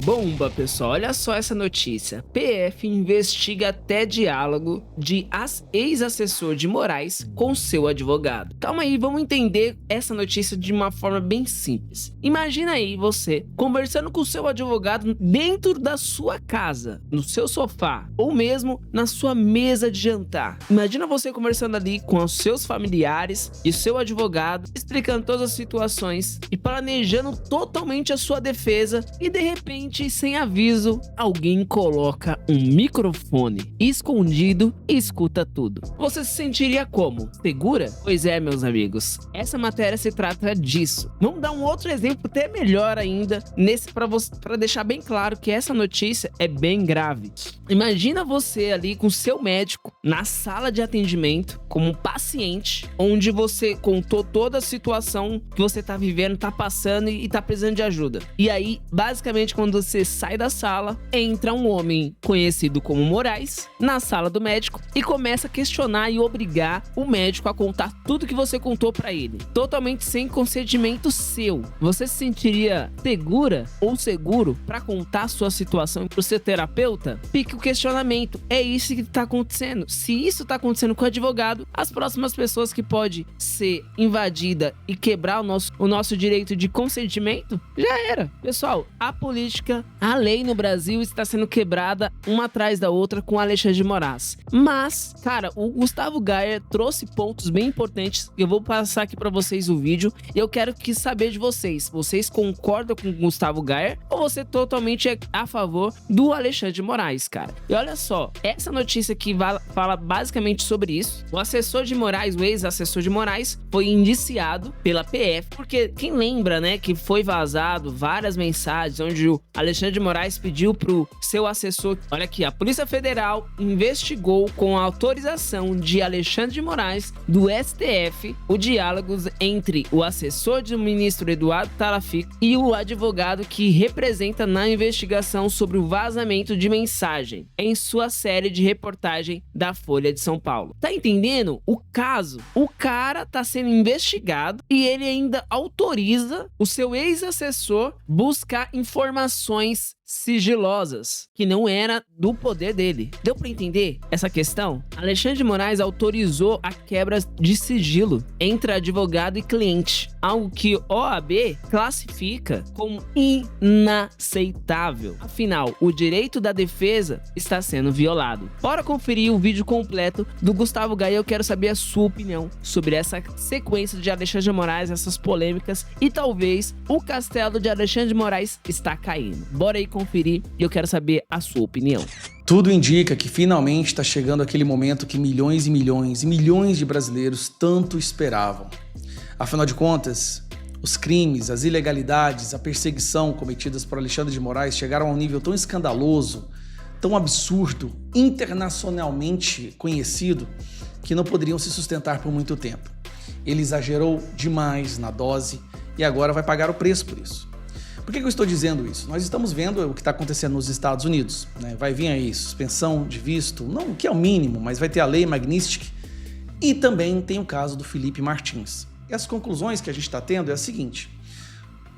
Bomba, pessoal, olha só essa notícia. PF investiga até diálogo de ex-assessor de Moraes com seu advogado. Calma aí, vamos entender essa notícia de uma forma bem simples. Imagina aí você conversando com seu advogado dentro da sua casa, no seu sofá, ou mesmo na sua mesa de jantar. Imagina você conversando ali com os seus familiares e seu advogado, explicando todas as situações e planejando totalmente a sua defesa, e de repente, sem aviso, alguém coloca um microfone escondido e escuta tudo. Você se sentiria como? Segura? Pois é, meus amigos, essa matéria se trata disso. Vamos dar um outro exemplo até melhor ainda nesse para deixar bem claro que essa notícia é bem grave. Imagina você ali com seu médico na sala de atendimento como um paciente, onde você contou toda a situação que você tá vivendo, tá passando e tá precisando de ajuda. E aí, basicamente, quando você sai da sala, entra um homem conhecido como Moraes na sala do médico e começa a questionar e obrigar o médico a contar tudo que você contou pra ele, totalmente sem consentimento seu. Você se sentiria segura ou seguro pra contar sua situação pro seu terapeuta? Fica o questionamento. É isso que tá acontecendo. Se isso tá acontecendo com o advogado, as próximas pessoas que pode ser invadida e quebrar o nosso direito de consentimento, já era. Pessoal, a política, a lei no Brasil está sendo quebrada uma atrás da outra com Alexandre de Moraes. Mas, cara, o Gustavo Gayer trouxe pontos bem importantes. Eu vou passar aqui para vocês o vídeo e eu quero saber de vocês. Vocês concordam com o Gustavo Gayer ou você totalmente é a favor do Alexandre de Moraes, cara? E olha só, essa notícia aqui fala basicamente sobre isso. O assessor de Moraes, o ex-assessor de Moraes, foi indiciado pela PF, porque quem lembra, né, que foi vazado várias mensagens onde o Alexandre de Moraes pediu pro seu assessor. Olha aqui, a Polícia Federal investigou com a autorização de Alexandre de Moraes do STF o diálogo entre o assessor do ministro Eduardo Talafico e o advogado que representa na investigação sobre o vazamento de mensagem em sua série de reportagem da Folha de São Paulo. Tá entendendo o caso? O cara tá sendo investigado e ele ainda autoriza o seu ex-assessor buscar informações sigilosas, que não era do poder dele. Deu pra entender essa questão? Alexandre de Moraes autorizou a quebra de sigilo entre advogado e cliente, algo que a OAB classifica como inaceitável. Afinal, o direito da defesa está sendo violado. Bora conferir o vídeo completo do Gustavo Gayer. Eu quero saber a sua opinião sobre essa sequência de Alexandre de Moraes, essas polêmicas, e talvez o castelo de Alexandre de Moraes está caindo. Bora aí conferir e eu quero saber a sua opinião. Tudo indica que finalmente está chegando aquele momento que milhões e milhões e milhões de brasileiros tanto esperavam. Afinal de contas, os crimes, as ilegalidades, a perseguição cometidas por Alexandre de Moraes chegaram a um nível tão escandaloso, tão absurdo, internacionalmente conhecido, que não poderiam se sustentar por muito tempo. Ele exagerou demais na dose e agora vai pagar o preço por isso. Por que eu estou dizendo isso? Nós estamos vendo o que está acontecendo nos Estados Unidos, né? Vai vir aí suspensão de visto, não que é o mínimo, mas vai ter a lei Magnitsky, e também tem o caso do Felipe Martins. E as conclusões que a gente está tendo é a seguinte: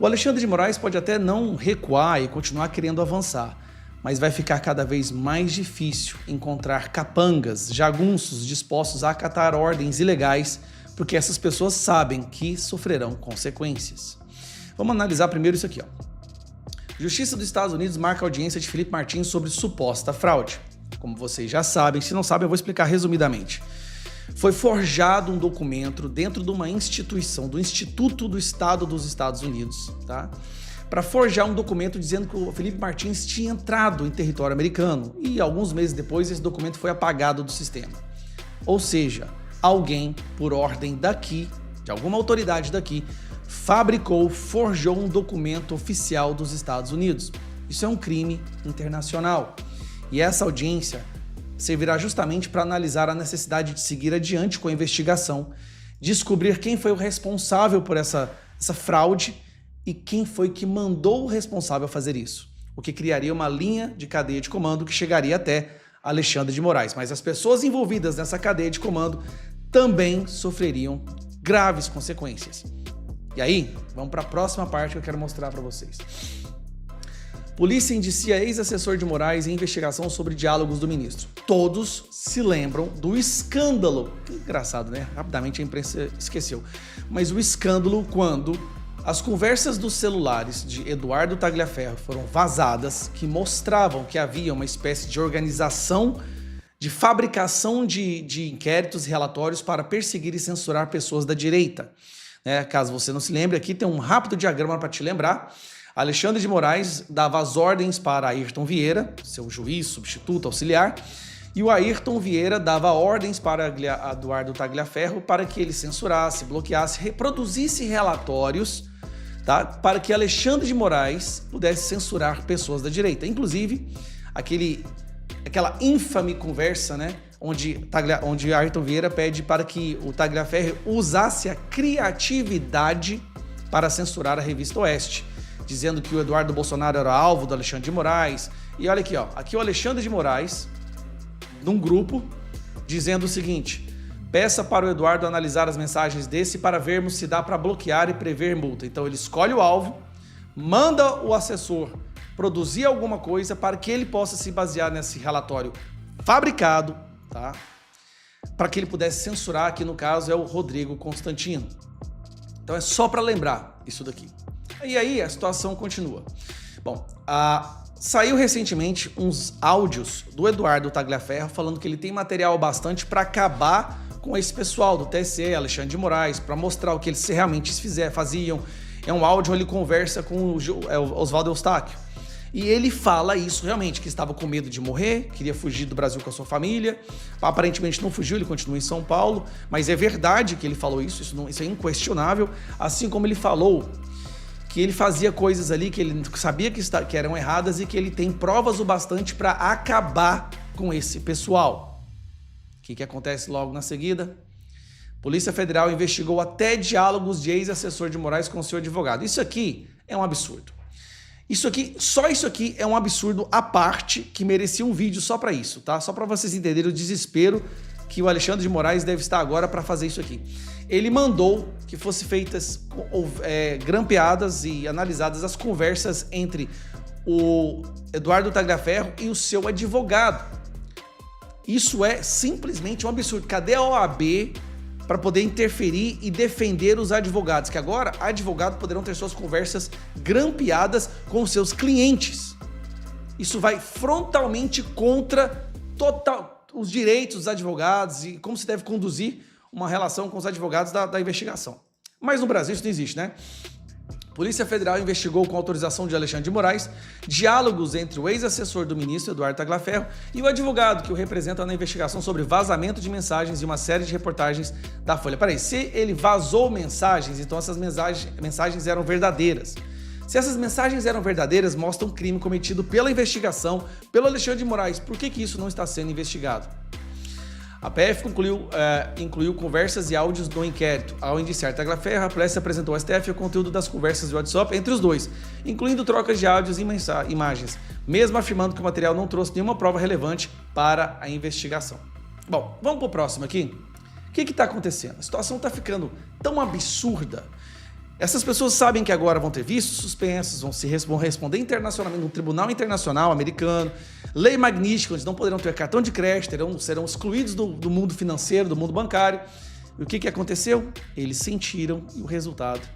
o Alexandre de Moraes pode até não recuar e continuar querendo avançar, mas vai ficar cada vez mais difícil encontrar capangas, jagunços dispostos a acatar ordens ilegais, porque essas pessoas sabem que sofrerão consequências. Vamos analisar primeiro isso aqui, ó. Justiça dos Estados Unidos marca audiência de Felipe Martins sobre suposta fraude. Como vocês já sabem, se não sabem eu vou explicar resumidamente. Foi forjado um documento dentro de uma instituição, do Instituto do Estado dos Estados Unidos, tá? Para forjar um documento dizendo que o Felipe Martins tinha entrado em território americano e alguns meses depois esse documento foi apagado do sistema. Ou seja, alguém, por ordem daqui, de alguma autoridade daqui, fabricou, forjou um documento oficial dos Estados Unidos. Isso é um crime internacional. E essa audiência servirá justamente para analisar a necessidade de seguir adiante com a investigação, descobrir quem foi o responsável por essa fraude e quem foi que mandou o responsável fazer isso. O que criaria uma linha de cadeia de comando que chegaria até Alexandre de Moraes. Mas as pessoas envolvidas nessa cadeia de comando também sofreriam graves consequências. E aí, vamos para a próxima parte que eu quero mostrar para vocês. Polícia indicia ex-assessor de Moraes em investigação sobre diálogos do ministro. Todos se lembram do escândalo. Que engraçado, né? Rapidamente a imprensa esqueceu. Mas o escândalo quando as conversas dos celulares de Eduardo Tagliaferro foram vazadas, que mostravam que havia uma espécie de organização de fabricação de inquéritos e relatórios para perseguir e censurar pessoas da direita. Caso você não se lembre, aqui tem um rápido diagrama para te lembrar. Alexandre de Moraes dava as ordens para Ayrton Vieira, seu juiz, substituto, auxiliar, e o Ayrton Vieira dava ordens para Eduardo Tagliaferro para que ele censurasse, bloqueasse, reproduzisse relatórios, tá? Para que Alexandre de Moraes pudesse censurar pessoas da direita. Inclusive, aquela infame conversa, né, onde Ayrton Vieira pede para que o Tagliaferro usasse a criatividade para censurar a revista Oeste, dizendo que o Eduardo Bolsonaro era alvo do Alexandre de Moraes. E olha aqui, aqui o Alexandre de Moraes, num grupo, dizendo o seguinte: peça para o Eduardo analisar as mensagens desse para vermos se dá para bloquear e prever multa. Então ele escolhe o alvo, manda o assessor produzir alguma coisa para que ele possa se basear nesse relatório fabricado, tá? Para que ele pudesse censurar, que no caso é o Rodrigo Constantino. Então é só para lembrar isso daqui. E aí a situação continua. Bom, saiu recentemente uns áudios do Eduardo Tagliaferro falando que ele tem material bastante para acabar com esse pessoal do TSE, Alexandre de Moraes, para mostrar o que eles realmente faziam. É um áudio onde ele conversa com o Oswaldo Eustáquio. E ele fala isso realmente, que estava com medo de morrer, queria fugir do Brasil com a sua família. Aparentemente não fugiu, ele continua em São Paulo, mas é verdade que ele falou isso, isso é inquestionável. Assim como ele falou que ele fazia coisas ali que ele sabia que eram erradas e que ele tem provas o bastante para acabar com esse pessoal. O que acontece logo na seguida? Polícia Federal investigou até diálogos de ex-assessor de Moraes com seu advogado. Isso aqui é um absurdo. Só isso aqui é um absurdo à parte que merecia um vídeo só para isso, tá? Só para vocês entenderem o desespero que o Alexandre de Moraes deve estar agora para fazer isso aqui. Ele mandou que fossem feitas grampeadas e analisadas as conversas entre o Eduardo Tagliaferro e o seu advogado. Isso é simplesmente um absurdo. Cadê a OAB para poder interferir e defender os advogados? Que agora advogados poderão ter suas conversas grampeadas com seus clientes. Isso vai frontalmente contra os direitos dos advogados e como se deve conduzir uma relação com os advogados da investigação. Mas no Brasil isso não existe, né? Polícia Federal investigou com autorização de Alexandre de Moraes diálogos entre o ex-assessor do ministro, Eduardo Tagliaferro, e o advogado que o representa na investigação sobre vazamento de mensagens e uma série de reportagens da Folha. Peraí, se ele vazou mensagens, então essas mensagens eram verdadeiras. Se essas mensagens eram verdadeiras, mostra um crime cometido pela investigação, pelo Alexandre de Moraes. Por que isso não está sendo investigado? A PF incluiu conversas e áudios do inquérito. Ao indiciar Tagliaferro, a polícia apresentou ao STF o conteúdo das conversas de WhatsApp entre os dois, incluindo trocas de áudios e imagens, mesmo afirmando que o material não trouxe nenhuma prova relevante para a investigação. Bom, vamos para o próximo aqui. O que está acontecendo? A situação está ficando tão absurda. Essas pessoas sabem que agora vão ter vistos suspensos, vão responder internacionalmente no Tribunal Internacional Americano, lei magnífica, onde não poderão ter cartão de crédito, serão excluídos do mundo financeiro, do mundo bancário. E o que aconteceu? Eles sentiram o resultado.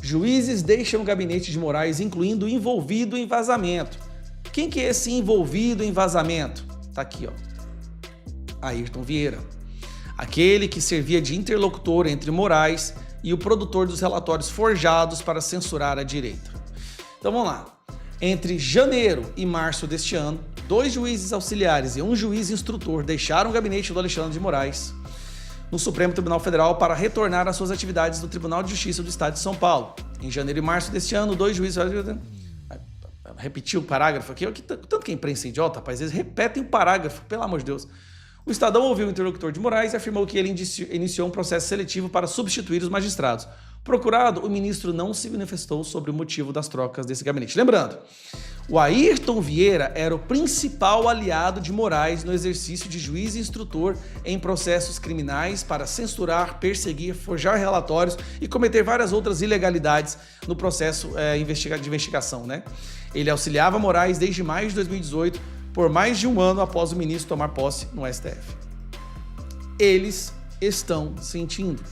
Juízes deixam o gabinete de Moraes, incluindo o envolvido em vazamento. Quem que é esse envolvido em vazamento? Tá aqui, ó. Ayrton Vieira. Aquele que servia de interlocutor entre Moraes e o produtor dos relatórios forjados para censurar a direita. Então vamos lá. Entre janeiro e março deste ano, 2 juízes auxiliares e 1 juiz instrutor deixaram o gabinete do Alexandre de Moraes no Supremo Tribunal Federal para retornar às suas atividades no Tribunal de Justiça do Estado de São Paulo. Em janeiro e março deste ano, 2 juízes... Repetiu o parágrafo aqui. Tanto que a imprensa é idiota, rapaz, eles repetem o parágrafo, pelo amor de Deus. O Estadão ouviu o interlocutor de Moraes e afirmou que ele iniciou um processo seletivo para substituir os magistrados. Procurado, o ministro não se manifestou sobre o motivo das trocas desse gabinete. Lembrando, o Ayrton Vieira era o principal aliado de Moraes no exercício de juiz e instrutor em processos criminais para censurar, perseguir, forjar relatórios e cometer várias outras ilegalidades no processo de investigação, né? Ele auxiliava Moraes desde maio de 2018, por mais de um ano após o ministro tomar posse no STF. Eles estão sentindo.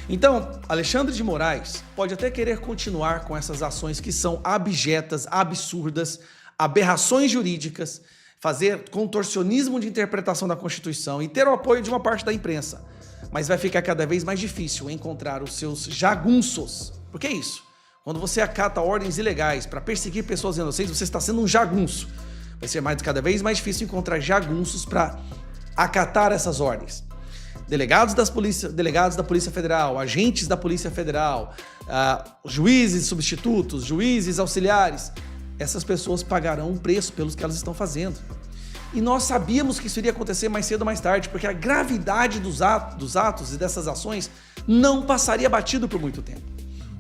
Então, Alexandre de Moraes pode até querer continuar com essas ações que são abjetas, absurdas, aberrações jurídicas, fazer contorcionismo de interpretação da Constituição e ter o apoio de uma parte da imprensa. Mas vai ficar cada vez mais difícil encontrar os seus jagunços. Por que isso? Quando você acata ordens ilegais para perseguir pessoas inocentes, você está sendo um jagunço. Vai ser cada vez mais difícil encontrar jagunços para acatar essas ordens. Delegados da Polícia Federal, agentes da Polícia Federal, juízes substitutos, juízes auxiliares, essas pessoas pagarão um preço pelos que elas estão fazendo. E nós sabíamos que isso iria acontecer mais cedo ou mais tarde, porque a gravidade dos atos e dessas ações não passaria batido por muito tempo.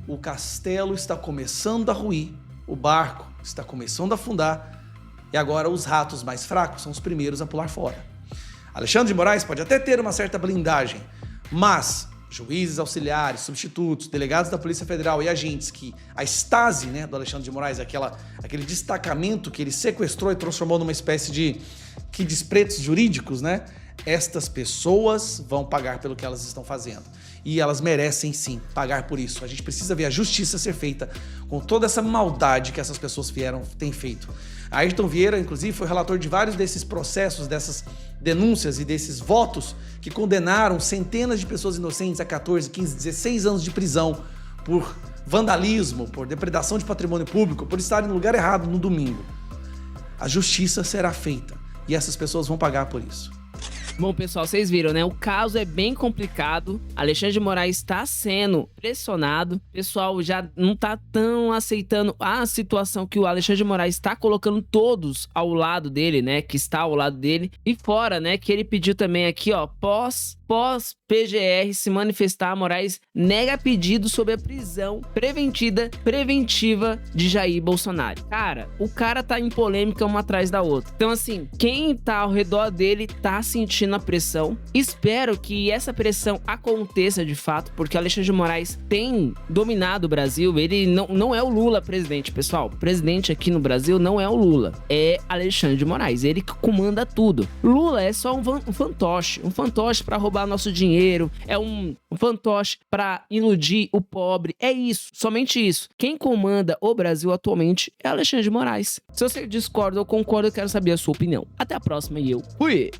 O castelo está começando a ruir, o barco está começando a afundar, e agora os ratos mais fracos são os primeiros a pular fora. Alexandre de Moraes pode até ter uma certa blindagem, mas juízes auxiliares, substitutos, delegados da Polícia Federal e agentes que a Stasi, do Alexandre de Moraes, aquele destacamento que ele sequestrou e transformou numa espécie de pretos jurídicos, estas pessoas vão pagar pelo que elas estão fazendo. E elas merecem sim pagar por isso. A gente precisa ver a justiça ser feita com toda essa maldade que essas pessoas têm feito. A Ayrton Vieira, inclusive, foi relator de vários desses processos, dessas denúncias e desses votos que condenaram centenas de pessoas inocentes a 14, 15, 16 anos de prisão por vandalismo, por depredação de patrimônio público, por estarem no lugar errado no domingo. A justiça será feita e essas pessoas vão pagar por isso. Bom, pessoal, vocês viram, O caso é bem complicado. Alexandre de Moraes está sendo pressionado. O pessoal já não tá tão aceitando a situação que o Alexandre de Moraes está colocando todos ao lado dele, que está ao lado dele. E fora, que ele pediu também aqui, pós PGR se manifestar, Moraes nega pedido sobre a prisão preventiva de Jair Bolsonaro. Cara, o cara tá em polêmica uma atrás da outra. Então, assim, quem tá ao redor dele tá sentindo a pressão. Espero que essa pressão aconteça de fato, porque Alexandre de Moraes tem dominado o Brasil. Ele não é o Lula presidente, pessoal. O presidente aqui no Brasil não é o Lula, é Alexandre de Moraes. Ele que comanda tudo. Lula é só um fantoche para roubar nosso dinheiro, é um fantoche para iludir o pobre. É isso, somente isso. Quem comanda o Brasil atualmente é Alexandre de Moraes. Se você discorda ou concorda, eu quero saber a sua opinião. Até a próxima e eu fui!